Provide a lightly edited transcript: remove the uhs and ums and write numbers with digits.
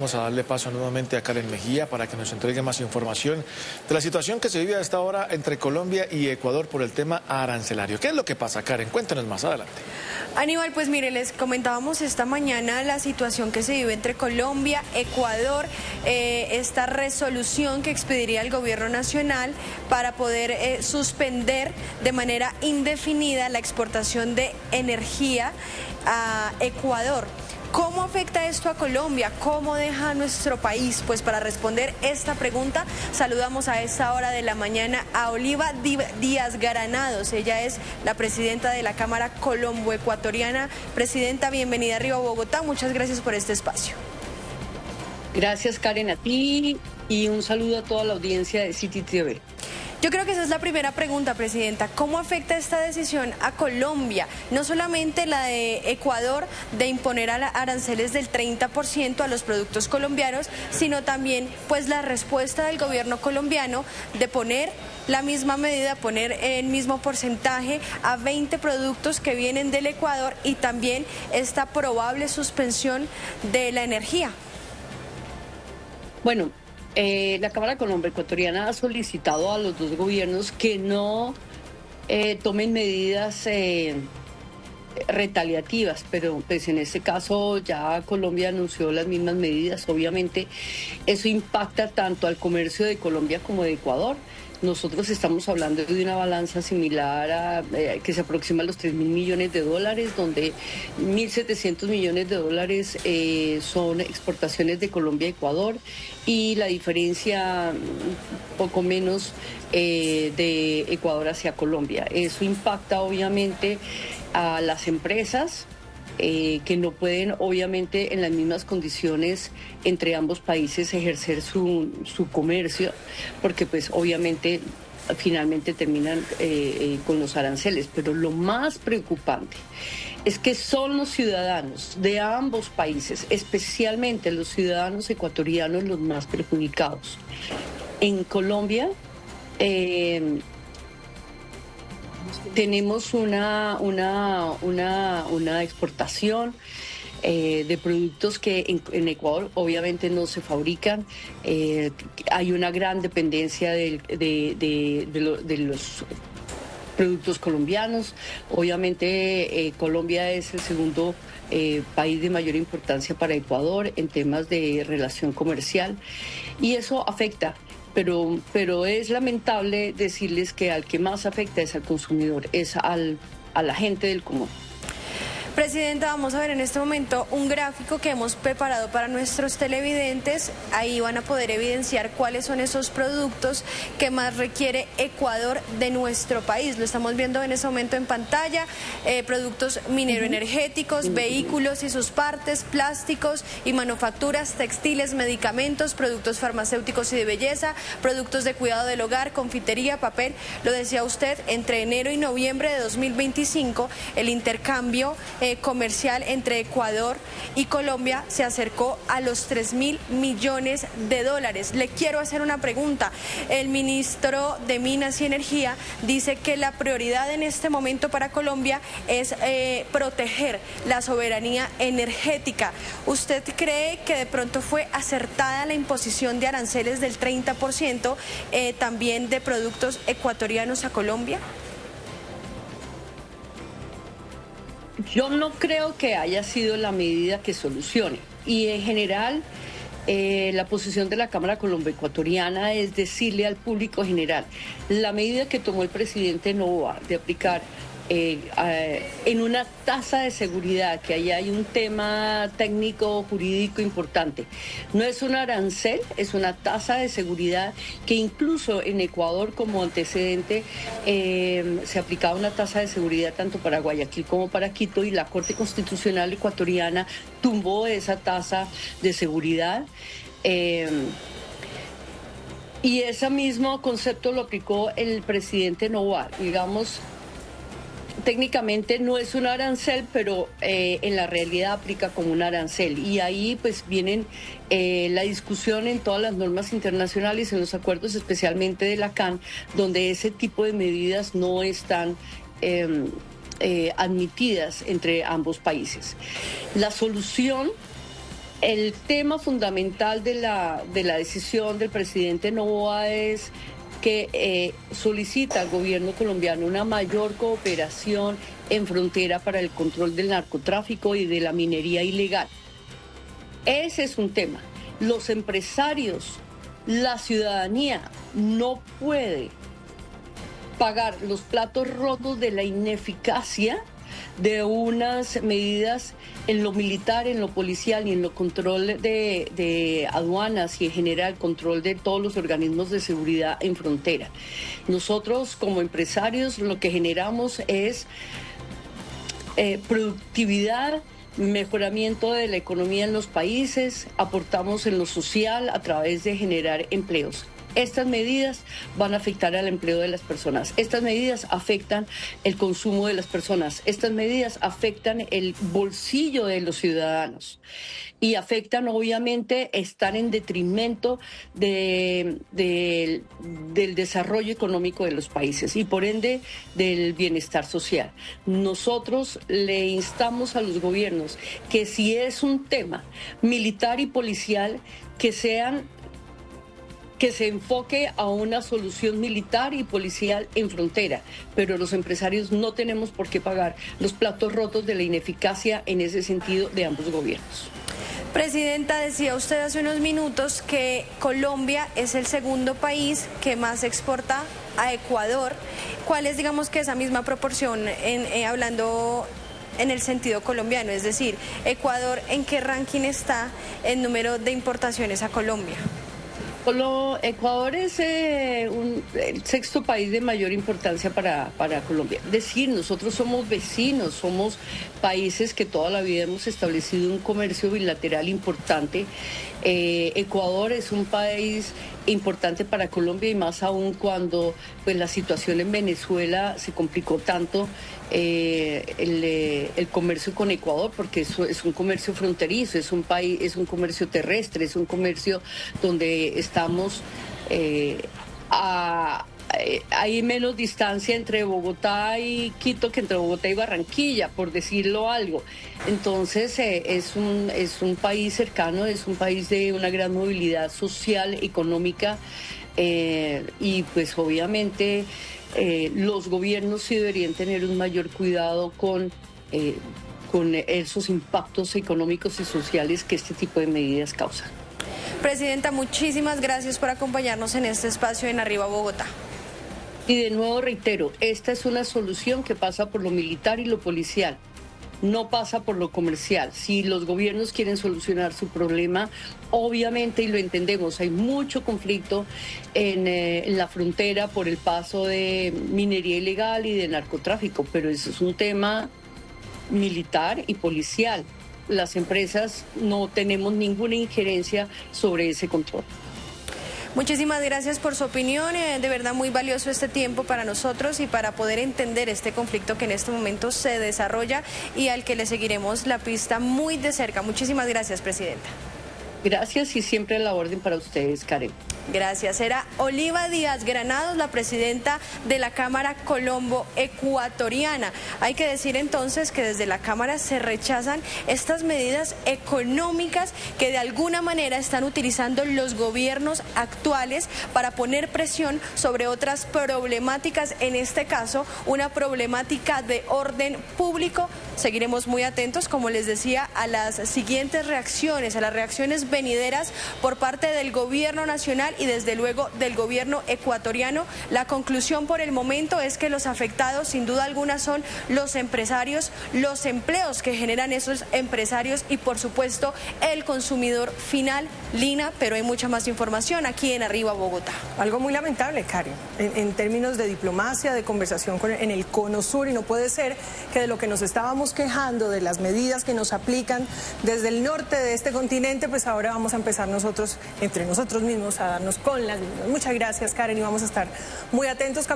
Vamos a darle paso nuevamente a Karen Mejía para que nos entregue más información de la situación que se vive a esta hora entre Colombia y Ecuador por el tema arancelario. ¿Qué es lo que pasa, Karen? Cuéntanos más adelante. Aníbal, pues mire, les comentábamos esta mañana la situación que se vive entre Colombia, Ecuador, esta resolución que expediría el gobierno nacional para poder suspender de manera indefinida la exportación de energía a Ecuador. ¿Cómo afecta esto a Colombia? ¿Cómo deja a nuestro país? Pues para responder esta pregunta, saludamos a esta hora de la mañana a Oliva Díaz Granados. Ella es la presidenta de la Cámara Colombo-Ecuatoriana. Presidenta, bienvenida a Río Bogotá. Muchas gracias por este espacio. Gracias, Karen, a ti y un saludo a toda la audiencia de City TV. Yo creo que esa es la primera pregunta, Presidenta. ¿Cómo afecta esta decisión a Colombia? No solamente la de Ecuador de imponer aranceles del 30% a los productos colombianos, sino también pues la respuesta del gobierno colombiano de poner la misma medida, poner el mismo porcentaje a 20 productos que vienen del Ecuador y también esta probable suspensión de la energía. Bueno, la Cámara Colombo-Ecuatoriana ha solicitado a los dos gobiernos que no tomen medidas retaliativas, pero pues en este caso ya Colombia anunció las mismas medidas. Obviamente eso impacta tanto al comercio de Colombia como de Ecuador. Nosotros estamos hablando de una balanza similar a que se aproxima a los 3.000 millones de dólares, donde 1.700 millones de dólares son exportaciones de Colombia a Ecuador y la diferencia poco menos de Ecuador hacia Colombia. Eso impacta obviamente a las empresas que no pueden obviamente en las mismas condiciones entre ambos países ejercer su comercio, porque pues obviamente finalmente terminan con los aranceles. Pero lo más preocupante es que son los ciudadanos de ambos países, especialmente los ciudadanos ecuatorianos, los más perjudicados. En Colombia tenemos una exportación de productos que en Ecuador obviamente no se fabrican. Hay una gran dependencia de los productos colombianos. Obviamente Colombia es el segundo país de mayor importancia para Ecuador en temas de relación comercial y eso afecta. Pero es lamentable decirles que al que más afecta es al consumidor, es a la gente del común. Presidenta, vamos a ver en este momento un gráfico que hemos preparado para nuestros televidentes. Ahí van a poder evidenciar cuáles son esos productos que más requiere Ecuador de nuestro país. Lo estamos viendo en este momento en pantalla. Productos mineroenergéticos, vehículos y sus partes, plásticos y manufacturas, textiles, medicamentos, productos farmacéuticos y de belleza, productos de cuidado del hogar, confitería, papel. Lo decía usted, entre enero y noviembre de 2025, el intercambio comercial entre Ecuador y Colombia se acercó a los 3.000 millones de dólares. Le quiero hacer una pregunta. El ministro de Minas y Energía dice que la prioridad en este momento para Colombia es proteger la soberanía energética. ¿Usted cree que de pronto fue acertada la imposición de aranceles del 30% también de productos ecuatorianos a Colombia? Yo no creo que haya sido la medida que solucione y en general la posición de la Cámara Colombo-Ecuatoriana es decirle al público general, la medida que tomó el presidente Noboa de aplicar en una tasa de seguridad, que ahí hay un tema técnico jurídico importante. No es un arancel, es una tasa de seguridad que incluso en Ecuador como antecedente se aplicaba una tasa de seguridad tanto para Guayaquil como para Quito y la Corte Constitucional ecuatoriana tumbó esa tasa de seguridad. Y ese mismo concepto lo aplicó el presidente Noboa, digamos. Técnicamente no es un arancel, pero en la realidad aplica como un arancel. Y ahí pues vienen la discusión en todas las normas internacionales, en los acuerdos especialmente de la CAN, donde ese tipo de medidas no están admitidas entre ambos países. La solución El tema fundamental de la decisión del presidente Noboa es que solicita al gobierno colombiano una mayor cooperación en frontera para el control del narcotráfico y de la minería ilegal. Ese es un tema. Los empresarios, la ciudadanía no puede pagar los platos rotos de la ineficacia de unas medidas en lo militar, en lo policial y en lo control de aduanas y en general control de todos los organismos de seguridad en frontera. Nosotros como empresarios lo que generamos es productividad, mejoramiento de la economía en los países, aportamos en lo social a través de generar empleos. Estas medidas van a afectar al empleo de las personas. Estas medidas afectan el consumo de las personas. Estas medidas afectan el bolsillo de los ciudadanos. Y afectan, obviamente, están en detrimento del desarrollo económico de los países y, por ende, del bienestar social. Nosotros le instamos a los gobiernos que si es un tema militar y policial, que se enfoque a una solución militar y policial en frontera, pero los empresarios no tenemos por qué pagar los platos rotos de la ineficacia en ese sentido de ambos gobiernos. Presidenta, decía usted hace unos minutos que Colombia es el segundo país que más exporta a Ecuador. ¿Cuál es, digamos, que esa misma proporción hablando en el sentido colombiano? Es decir, Ecuador, ¿en qué ranking está en número de importaciones a Colombia? Ecuador es el sexto país de mayor importancia para Colombia. Es decir, nosotros somos vecinos, somos países que toda la vida hemos establecido un comercio bilateral importante. Ecuador es un país importante para Colombia y más aún cuando pues la situación en Venezuela se complicó tanto el comercio con Ecuador, porque eso es un comercio fronterizo, es un país, es un comercio terrestre, es un comercio donde estamos hay menos distancia entre Bogotá y Quito que entre Bogotá y Barranquilla, por decirlo algo. Entonces es un país cercano, es un país de una gran movilidad social, económica y pues obviamente los gobiernos sí deberían tener un mayor cuidado con esos impactos económicos y sociales que este tipo de medidas causan. Presidenta, muchísimas gracias por acompañarnos en este espacio en Arriba Bogotá. Y de nuevo reitero, esta es una solución que pasa por lo militar y lo policial, no pasa por lo comercial. Si los gobiernos quieren solucionar su problema, obviamente, y lo entendemos, hay mucho conflicto en la frontera por el paso de minería ilegal y de narcotráfico, pero eso es un tema militar y policial. Las empresas no tenemos ninguna injerencia sobre ese control. Muchísimas gracias por su opinión, de verdad muy valioso este tiempo para nosotros y para poder entender este conflicto que en este momento se desarrolla y al que le seguiremos la pista muy de cerca. Muchísimas gracias, Presidenta. Gracias y siempre a la orden para ustedes, Karen. Gracias. Era Oliva Díaz Granados, la presidenta de la Cámara Colombo Ecuatoriana. Hay que decir entonces que desde la Cámara se rechazan estas medidas económicas que de alguna manera están utilizando los gobiernos actuales para poner presión sobre otras problemáticas, en este caso una problemática de orden público. Seguiremos muy atentos, como les decía, a las siguientes reacciones, a las reacciones venideras por parte del gobierno nacional y desde luego del gobierno ecuatoriano. La conclusión por el momento es que los afectados sin duda alguna son los empresarios, los empleos que generan esos empresarios y por supuesto el consumidor final, Lina, pero hay mucha más información aquí en Arriba Bogotá. Algo muy lamentable, Karen, en términos de diplomacia, de conversación en el cono sur, y no puede ser que de lo que nos estábamos quejando, de las medidas que nos aplican desde el norte de este continente, pues ahora vamos a empezar nosotros, entre nosotros mismos, a darnos con las mismas. Muchas gracias, Karen, y vamos a estar muy atentos.